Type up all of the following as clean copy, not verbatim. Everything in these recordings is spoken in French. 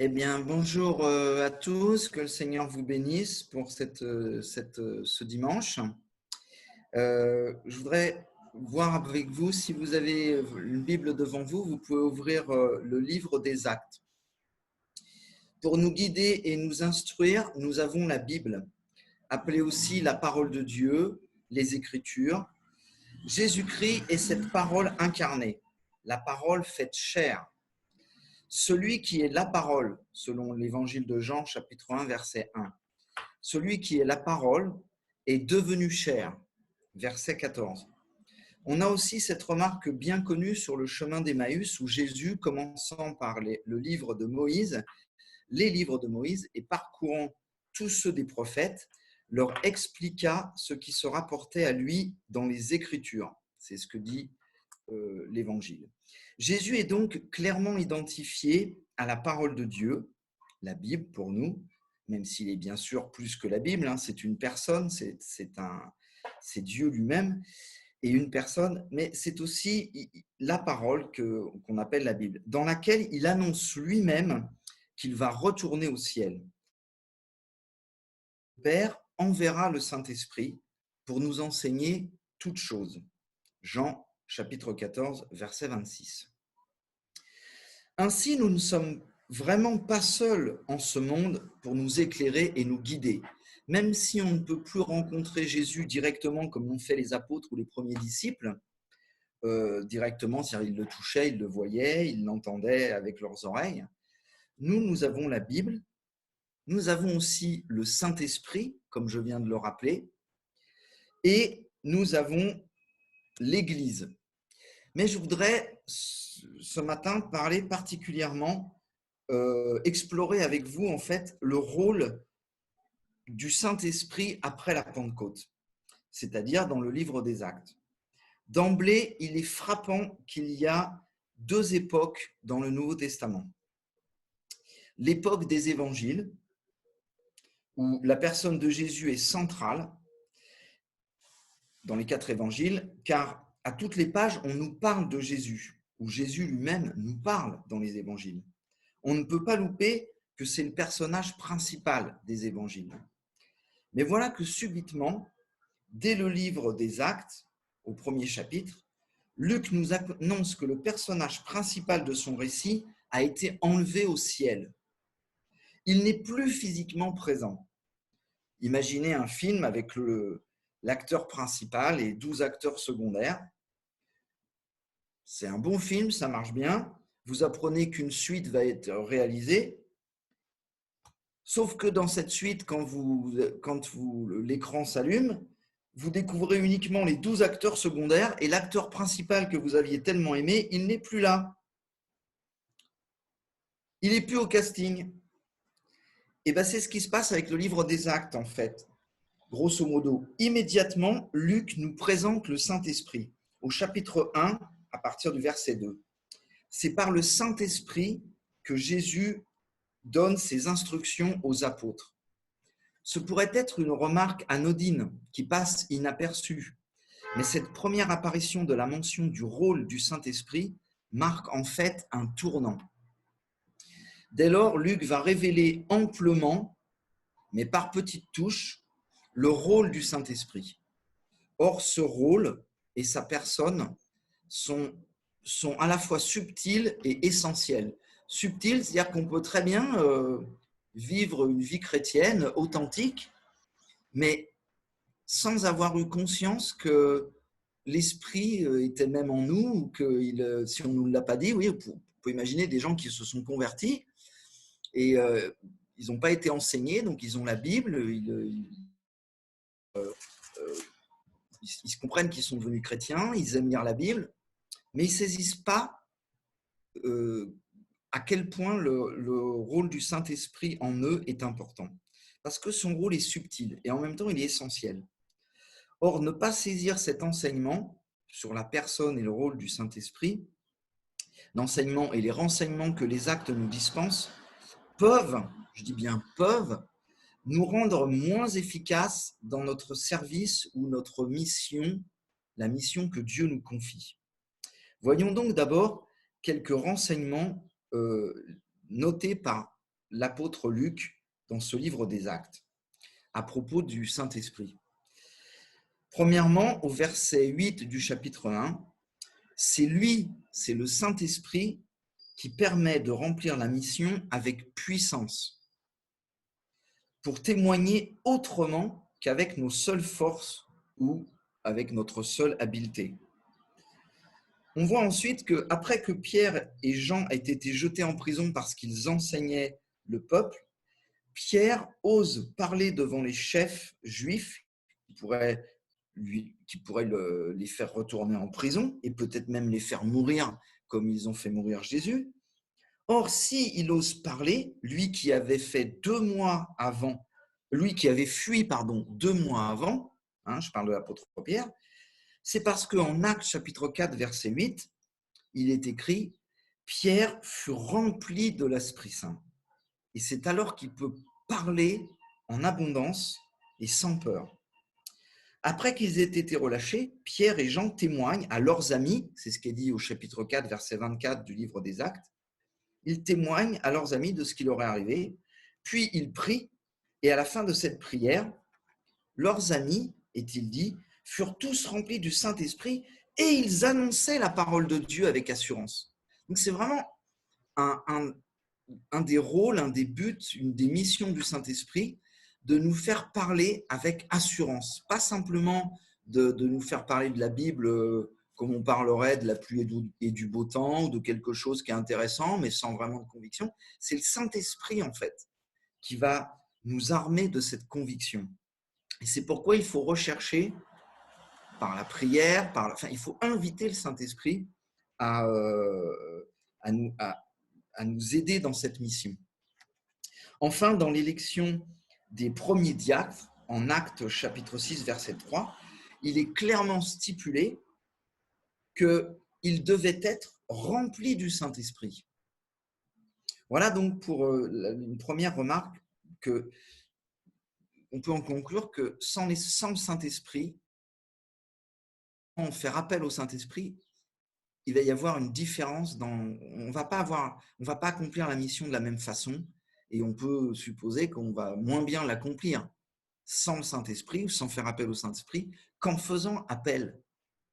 Eh bien, bonjour à tous, que le Seigneur vous bénisse pour ce dimanche. Je voudrais voir avec vous, si vous avez une Bible devant vous, vous pouvez ouvrir le livre des Actes. Pour nous guider et nous instruire, nous avons la Bible, appelée aussi la parole de Dieu, les Écritures. Jésus-Christ est cette parole incarnée, la parole faite chair. Celui qui est la parole, selon l'évangile de Jean, chapitre 1, verset 1. Celui qui est la parole est devenu chair, verset 14. On a aussi cette remarque bien connue sur le chemin d'Emmaüs où Jésus, commençant par le livre de Moïse, les livres de Moïse et parcourant tous ceux des prophètes, leur expliqua ce qui se rapportait à lui dans les Écritures. C'est ce que dit l'Évangile. Jésus est donc clairement identifié à la parole de Dieu, la Bible pour nous, même s'il est bien sûr plus que la Bible, c'est une personne, c'est Dieu lui-même et une personne, mais c'est aussi la parole qu'on appelle la Bible, dans laquelle il annonce lui-même qu'il va retourner au ciel. Le Père enverra le Saint-Esprit pour nous enseigner toutes choses. Jean chapitre 14, verset 26. Ainsi, nous ne sommes vraiment pas seuls en ce monde pour nous éclairer et nous guider. Même si on ne peut plus rencontrer Jésus directement comme l'ont fait les apôtres ou les premiers disciples, directement, c'est-à-dire ils le touchaient, ils le voyaient, ils l'entendaient avec leurs oreilles, nous avons la Bible, nous avons aussi le Saint-Esprit, comme je viens de le rappeler, et nous avons l'Église. Mais je voudrais ce matin parler particulièrement, explorer avec vous en fait le rôle du Saint-Esprit après la Pentecôte, c'est-à-dire dans le livre des Actes. D'emblée, il est frappant qu'il y a deux époques dans le Nouveau Testament. L'époque des évangiles, où la personne de Jésus est centrale dans les 4 évangiles, car à toutes les pages, on nous parle de Jésus, ou Jésus lui-même nous parle dans les évangiles. On ne peut pas louper que c'est le personnage principal des évangiles. Mais voilà que subitement, dès le livre des Actes, au premier chapitre, Luc nous annonce que le personnage principal de son récit a été enlevé au ciel. Il n'est plus physiquement présent. Imaginez un film avec l'acteur principal et 12 acteurs secondaires. C'est un bon film, ça marche bien. Vous apprenez qu'une suite va être réalisée. Sauf que dans cette suite, quand l'écran s'allume, vous découvrez uniquement les 12 acteurs secondaires et l'acteur principal que vous aviez tellement aimé, il n'est plus là. Il n'est plus au casting. Et bien, c'est ce qui se passe avec le livre des Actes, en fait. Grosso modo, immédiatement, Luc nous présente le Saint-Esprit. Au chapitre 1, à partir du verset 2. C'est par le Saint-Esprit que Jésus donne ses instructions aux apôtres. Ce pourrait être une remarque anodine qui passe inaperçue, mais cette première apparition de la mention du rôle du Saint-Esprit marque en fait un tournant. Dès lors, Luc va révéler amplement, mais par petites touches, le rôle du Saint-Esprit. Or, ce rôle et sa personne sont à la fois subtils et essentiels. Subtils, c'est-à-dire qu'on peut très bien vivre une vie chrétienne authentique, mais sans avoir eu conscience que l'Esprit était même en nous, ou que si on ne nous l'a pas dit, oui, on peut imaginer des gens qui se sont convertis et ils n'ont pas été enseignés, donc ils ont la Bible, ils se comprennent qu'ils sont devenus chrétiens, ils aiment lire la Bible, mais ils ne saisissent pas à quel point le rôle du Saint-Esprit en eux est important. Parce que son rôle est subtil et en même temps il est essentiel. Or, ne pas saisir cet enseignement sur la personne et le rôle du Saint-Esprit, l'enseignement et les renseignements que les actes nous dispensent, peuvent, je dis bien peuvent, nous rendre moins efficaces dans notre service ou notre mission, la mission que Dieu nous confie. Voyons donc d'abord quelques renseignements notés par l'apôtre Luc dans ce livre des Actes à propos du Saint-Esprit. Premièrement, au verset 8 du chapitre 1, c'est le Saint-Esprit qui permet de remplir la mission avec puissance, pour témoigner autrement qu'avec nos seules forces ou avec notre seule habileté. On voit ensuite qu'après que Pierre et Jean aient été jetés en prison parce qu'ils enseignaient le peuple, Pierre ose parler devant les chefs juifs qui pourraient les faire retourner en prison et peut-être même les faire mourir comme ils ont fait mourir Jésus. Or, s'il ose parler, lui qui avait fui 2 mois avant, je parle de l'apôtre Pierre, c'est parce qu'en Actes chapitre 4, verset 8, il est écrit « Pierre fut rempli de l'Esprit Saint ». Et c'est alors qu'il peut parler en abondance et sans peur. Après qu'ils aient été relâchés, Pierre et Jean témoignent à leurs amis, c'est ce qui est dit au chapitre 4, verset 24 du livre des Actes, ils témoignent à leurs amis de ce qui leur est arrivé, puis ils prient, et à la fin de cette prière, leurs amis, est-il dit, furent tous remplis du Saint-Esprit et ils annonçaient la parole de Dieu avec assurance. Donc c'est vraiment un des rôles, un des buts, une des missions du Saint-Esprit, de nous faire parler avec assurance, pas simplement de nous faire parler de la Bible comme on parlerait de la pluie et du beau temps ou de quelque chose qui est intéressant, mais sans vraiment de conviction. C'est le Saint-Esprit, en fait, qui va nous armer de cette conviction. Et c'est pourquoi il faut rechercher, par la prière, il faut inviter le Saint-Esprit à nous aider dans cette mission. Enfin, dans l'élection des premiers diacres, en Actes chapitre 6, verset 3, il est clairement stipulé qu'ils devaient être remplis du Saint-Esprit. Voilà donc pour une première remarque on peut en conclure que sans le Saint-Esprit, on fait appel au Saint-Esprit, il va y avoir une différence on va pas accomplir la mission de la même façon et on peut supposer qu'on va moins bien l'accomplir sans le Saint-Esprit ou sans faire appel au Saint-Esprit qu'en faisant appel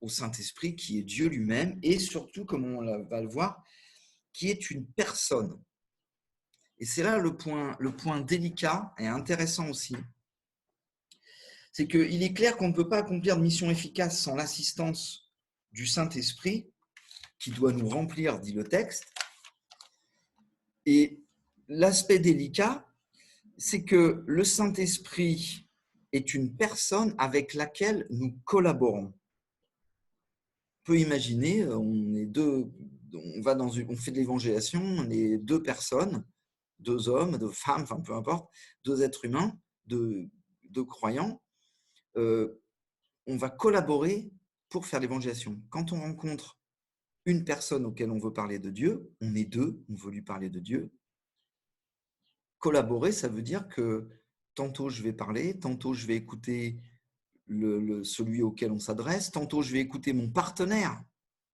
au Saint-Esprit qui est Dieu lui-même et surtout, comme on va le voir, qui est une personne. Et c'est là le point délicat et intéressant aussi. C'est qu'il est clair qu'on ne peut pas accomplir de mission efficace sans l'assistance du Saint-Esprit qui doit nous remplir, dit le texte. Et l'aspect délicat, c'est que le Saint-Esprit est une personne avec laquelle nous collaborons. On peut imaginer, on fait de l'évangélisation, on est 2 personnes, 2 hommes, 2 femmes, enfin peu importe, 2 êtres humains, 2 croyants. On va collaborer pour faire l'évangélisation. Quand on rencontre une personne auquel on veut parler de Dieu, on est 2, on veut lui parler de Dieu. Collaborer, ça veut dire que tantôt je vais parler, tantôt je vais écouter celui auquel on s'adresse, tantôt je vais écouter mon partenaire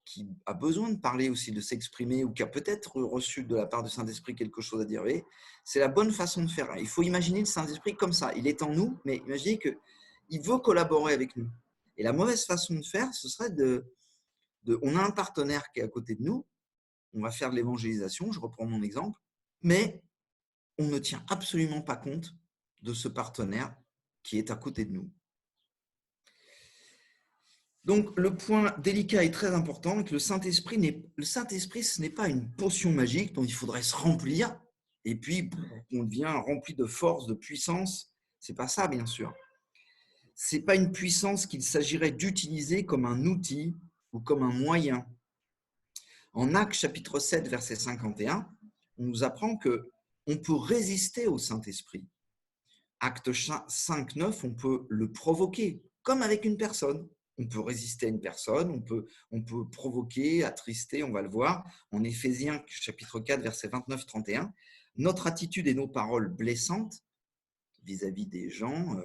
qui a besoin de parler aussi, de s'exprimer ou qui a peut-être reçu de la part du Saint-Esprit quelque chose à dire. C'est la bonne façon de faire. Il faut imaginer le Saint-Esprit comme ça. Il est en nous, mais imaginez qu'il veut collaborer avec nous. Et la mauvaise façon de faire, ce serait on a un partenaire qui est à côté de nous, on va faire de l'évangélisation, je reprends mon exemple, mais on ne tient absolument pas compte de ce partenaire qui est à côté de nous. Donc, le point délicat et très important, que le Saint-Esprit, ce n'est pas une potion magique dont il faudrait se remplir et puis on devient rempli de force, de puissance. Ce n'est pas ça, bien sûr. Ce n'est pas une puissance qu'il s'agirait d'utiliser comme un outil ou comme un moyen. En Actes chapitre 7, verset 51, on nous apprend qu'on peut résister au Saint-Esprit. Acte 5, 9, on peut le provoquer, comme avec une personne. On peut résister à une personne, on peut provoquer, attrister, on va le voir. En Éphésiens chapitre 4, verset 29-31, notre attitude et nos paroles blessantes vis-à-vis des gens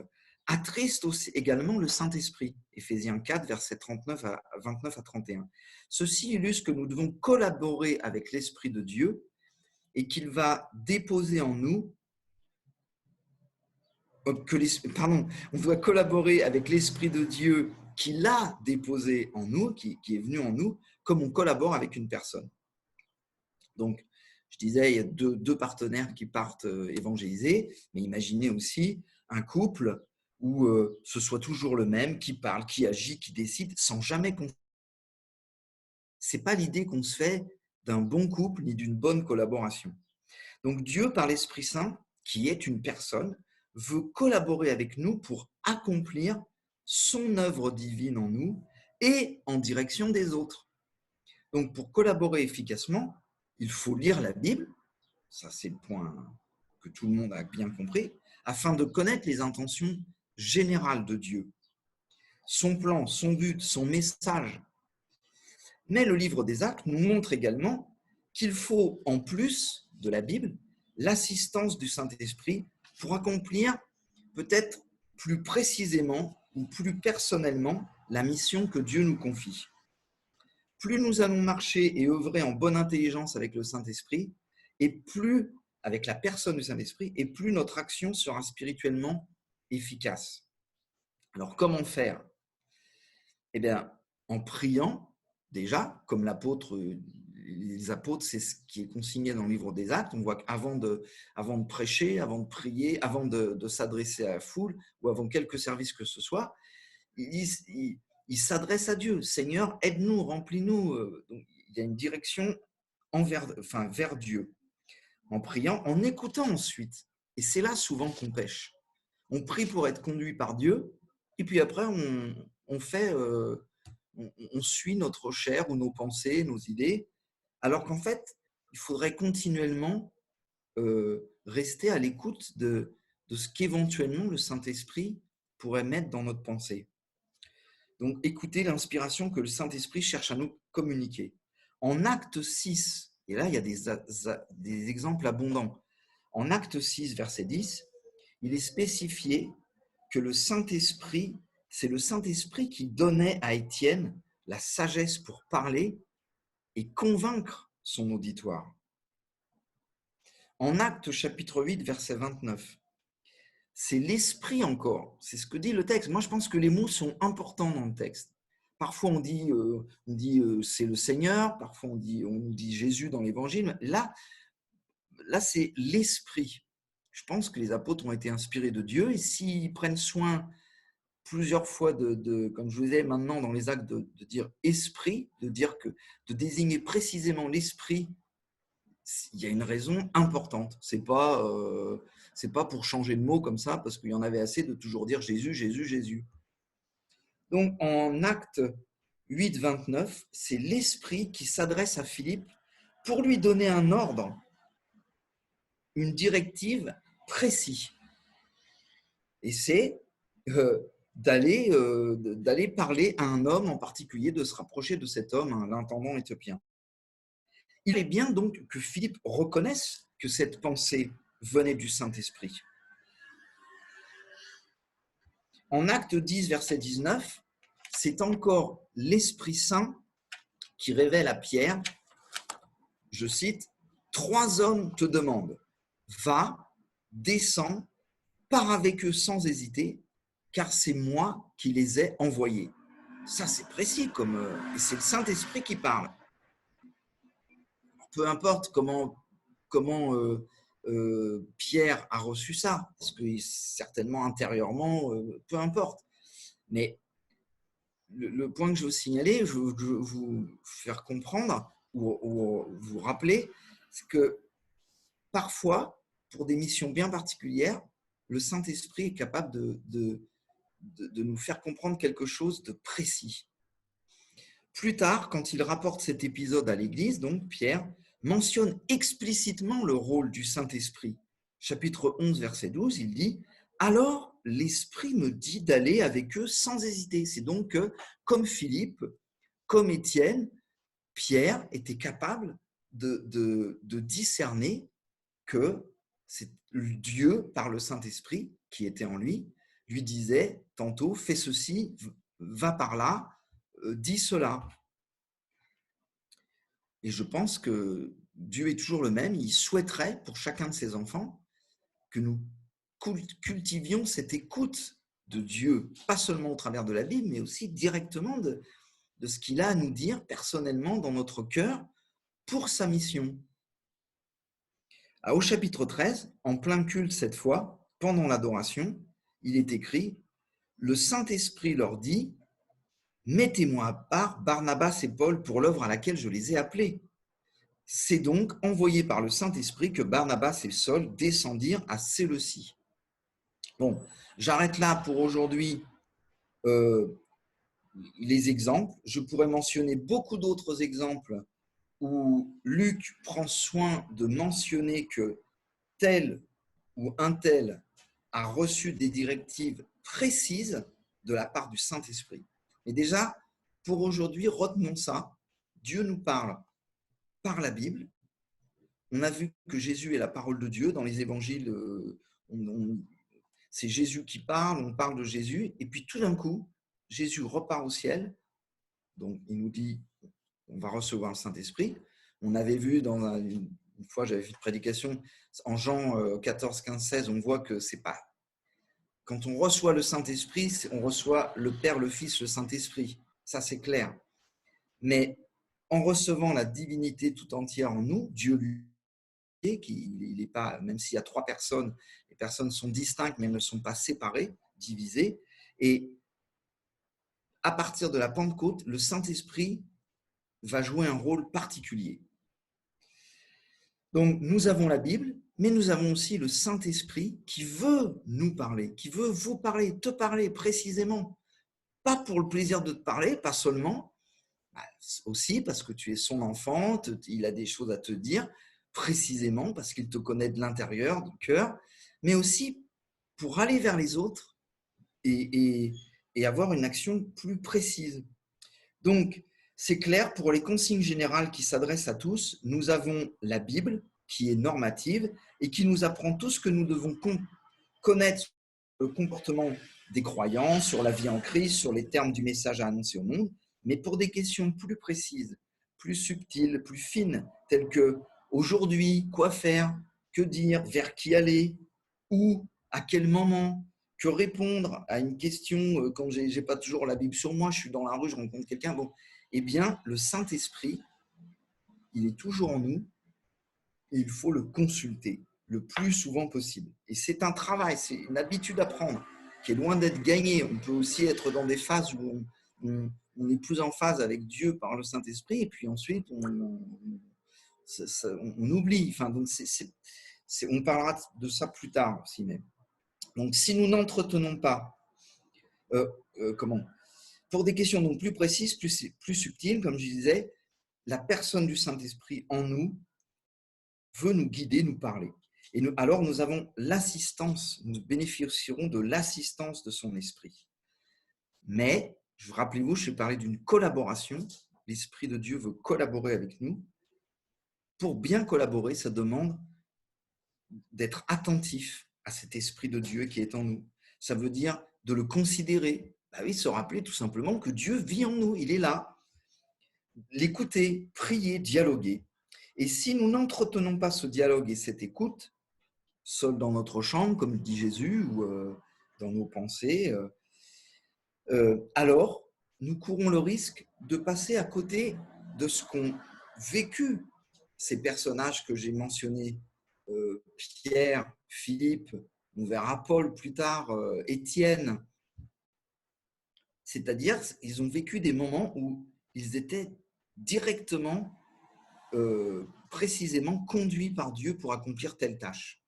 attristent aussi également le Saint-Esprit. Éphésiens 4, verset 29 à 29 à 31. Ceci illustre que nous devons collaborer avec l'Esprit de Dieu et qu'il va déposer en nous, on doit collaborer avec l'Esprit de Dieu qu'il a déposé en nous, qui est venu en nous, comme on collabore avec une personne. Donc, je disais, il y a deux partenaires qui partent évangéliser, mais imaginez aussi un couple où ce soit toujours le même, qui parle, qui agit, qui décide, sans jamais qu'on... Ce n'est pas l'idée qu'on se fait d'un bon couple ni d'une bonne collaboration. Donc Dieu, par l'Esprit Saint, qui est une personne, veut collaborer avec nous pour accomplir son œuvre divine en nous et en direction des autres. Donc pour collaborer efficacement, il faut lire la Bible, ça c'est le point que tout le monde a bien compris, afin de connaître les intentions générales de Dieu, son plan, son but, son message. Mais le livre des Actes nous montre également qu'il faut, en plus de la Bible, l'assistance du Saint-Esprit pour accomplir peut-être plus précisément ou plus personnellement la mission que Dieu nous confie. Plus nous allons marcher et œuvrer en bonne intelligence avec le Saint-Esprit, et plus avec la personne du Saint-Esprit, et plus notre action sera spirituellement efficace. Alors, comment faire? Eh bien, en priant, déjà, comme les apôtres, c'est ce qui est consigné dans le livre des Actes. On voit qu'avant de prêcher, avant de prier, avant de s'adresser à la foule ou avant quelque service que ce soit, ils s'adressent à Dieu. Seigneur, aide-nous, remplis-nous. Donc, il y a une direction vers Dieu. En priant, en écoutant ensuite. Et c'est là souvent qu'on pêche. On prie pour être conduit par Dieu, et puis après, on suit notre chair ou nos pensées, nos idées, alors qu'en fait, il faudrait continuellement rester à l'écoute de ce qu'éventuellement le Saint-Esprit pourrait mettre dans notre pensée. Donc, écoutez l'inspiration que le Saint-Esprit cherche à nous communiquer. En acte 6, et là, il y a des exemples abondants. En acte 6, verset 10, il est spécifié que le Saint-Esprit, c'est le Saint-Esprit qui donnait à Étienne la sagesse pour parler et convaincre son auditoire. En Actes chapitre 8, verset 29, c'est l'Esprit encore, c'est ce que dit le texte. Moi, je pense que les mots sont importants dans le texte. Parfois, on dit c'est le Seigneur, parfois on nous dit Jésus dans l'Évangile. Là, c'est l'Esprit. Je pense que les apôtres ont été inspirés de Dieu et s'ils prennent soin plusieurs fois comme je vous disais maintenant dans les actes, de dire esprit, de désigner précisément l'esprit, il y a une raison importante. C'est pas pour changer de mot comme ça, parce qu'il y en avait assez de toujours dire Jésus, Jésus, Jésus. Donc en acte 8, 29, c'est l'esprit qui s'adresse à Philippe pour lui donner un ordre, une directive précis. Et c'est d'aller parler à un homme en particulier, de se rapprocher de cet homme, l'intendant éthiopien. Il est bien donc que Philippe reconnaisse que cette pensée venait du Saint-Esprit. En Acte 10, verset 19, c'est encore l'Esprit Saint qui révèle à Pierre, je cite, « 3 hommes te demandent, va, descends, pars avec eux sans hésiter, car c'est moi qui les ai envoyés. » Ça, c'est précis, et c'est le Saint-Esprit qui parle. Peu importe comment Pierre a reçu ça, parce que certainement intérieurement, peu importe. Mais le point que je veux signaler, je veux vous faire comprendre ou vous rappeler, c'est que parfois, pour des missions bien particulières, le Saint-Esprit est capable de nous faire comprendre quelque chose de précis. Plus tard, quand il rapporte cet épisode à l'Église, donc Pierre mentionne explicitement le rôle du Saint-Esprit. Chapitre 11, verset 12, il dit « Alors l'Esprit me dit d'aller avec eux sans hésiter. » C'est donc que, comme Philippe, comme Étienne, Pierre était capable de discerner que c'est Dieu, par le Saint-Esprit qui était en lui disait tantôt « fais ceci, va par là », dis cela. Et je pense que Dieu est toujours le même. Il souhaiterait pour chacun de ses enfants que nous cultivions cette écoute de Dieu, pas seulement au travers de la Bible, mais aussi directement de ce qu'il a à nous dire personnellement dans notre cœur pour sa mission. Au chapitre 13, en plein culte cette fois, pendant l'adoration, il est écrit « Le Saint-Esprit leur dit « Mettez-moi à part Barnabas et Paul pour l'œuvre à laquelle je les ai appelés. » C'est donc envoyé par le Saint-Esprit que Barnabas et Saul descendirent à Séleucie. Bon, j'arrête là pour aujourd'hui les exemples. Je pourrais mentionner beaucoup d'autres exemples où Luc prend soin de mentionner que tel ou un tel a reçu des directives précises de la part du Saint-Esprit. Et déjà, pour aujourd'hui, retenons ça. Dieu nous parle par la Bible. On a vu que Jésus est la parole de Dieu. Dans les évangiles, c'est Jésus qui parle, on parle de Jésus. Et puis tout d'un coup, Jésus repart au ciel. Donc il nous dit, on va recevoir le Saint-Esprit. On avait vu une fois, j'avais fait une prédication en Jean 14, 15, 16, on voit que c'est pas. Quand on reçoit le Saint-Esprit, on reçoit le Père, le Fils, le Saint-Esprit. Ça, c'est clair. Mais en recevant la divinité tout entière en nous, Dieu lui il est pas, même s'il y a 3 personnes, les personnes sont distinctes, mais elles ne sont pas séparées, divisées. Et à partir de la Pentecôte, le Saint-Esprit va jouer un rôle particulier. Donc, nous avons la Bible, mais nous avons aussi le Saint-Esprit qui veut nous parler, qui veut vous parler, te parler précisément. Pas pour le plaisir de te parler, pas seulement, aussi parce que tu es son enfant, il a des choses à te dire, précisément parce qu'il te connaît de l'intérieur, du cœur, mais aussi pour aller vers les autres et avoir une action plus précise. Donc, c'est clair, pour les consignes générales qui s'adressent à tous, nous avons la Bible qui est normative et qui nous apprend tout ce que nous devons connaître sur le comportement des croyants, sur la vie en Christ, sur les termes du message à annoncer au monde, mais pour des questions plus précises, plus subtiles, plus fines, telles que aujourd'hui, quoi faire, que dire, vers qui aller, où, à quel moment, que répondre à une question quand je n'ai pas toujours la Bible sur moi, je suis dans la rue, je rencontre quelqu'un. Bon, eh bien, le Saint-Esprit, il est toujours en nous et il faut le consulter le plus souvent possible. Et c'est un travail, c'est une habitude à prendre qui est loin d'être gagnée. On peut aussi être dans des phases où on est plus en phase avec Dieu par le Saint-Esprit et puis ensuite on oublie. Enfin, donc on parlera de ça plus tard aussi même. Donc, si nous n'entretenons pas, pour des questions donc plus précises, plus subtiles, comme je disais, la personne du Saint-Esprit en nous veut nous guider, nous parler. Et alors, nous avons l'assistance, nous bénéficierons de l'assistance de son esprit. Mais, rappelez-vous, je parlais d'une collaboration. L'Esprit de Dieu veut collaborer avec nous. Pour bien collaborer, ça demande d'être attentif à cet Esprit de Dieu qui est en nous. Ça veut dire de le considérer. Bah oui, se rappeler tout simplement que Dieu vit en nous, il est là. L'écouter, prier, dialoguer. Et si nous n'entretenons pas ce dialogue et cette écoute, seul dans notre chambre, comme dit Jésus, ou dans nos pensées, alors nous courons le risque de passer à côté de ce qu'ont vécu ces personnages que j'ai mentionnés, Pierre, Philippe, on verra Paul plus tard, Étienne. C'est-à-dire, ils ont vécu des moments où ils étaient directement, précisément conduits par Dieu pour accomplir telle tâche.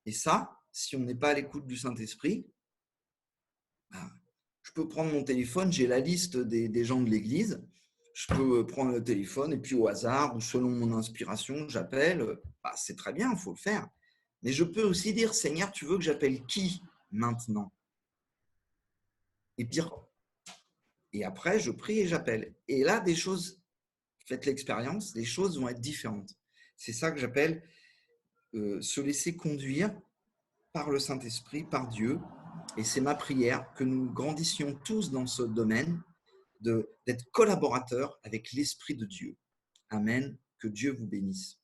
Et ça, si on n'est pas à l'écoute du Saint-Esprit, je peux prendre mon téléphone, j'ai la liste des gens de l'Église, je peux prendre le téléphone et puis au hasard ou selon mon inspiration, j'appelle. C'est très bien, il faut le faire. Mais je peux aussi dire, Seigneur, tu veux que j'appelle qui maintenant? Et dire, et après, je prie et j'appelle. Et là, des choses, faites l'expérience, les choses vont être différentes. C'est ça que j'appelle se laisser conduire par le Saint-Esprit, par Dieu. Et c'est ma prière que nous grandissions tous dans ce domaine, d'être collaborateurs avec l'Esprit de Dieu. Amen. Que Dieu vous bénisse.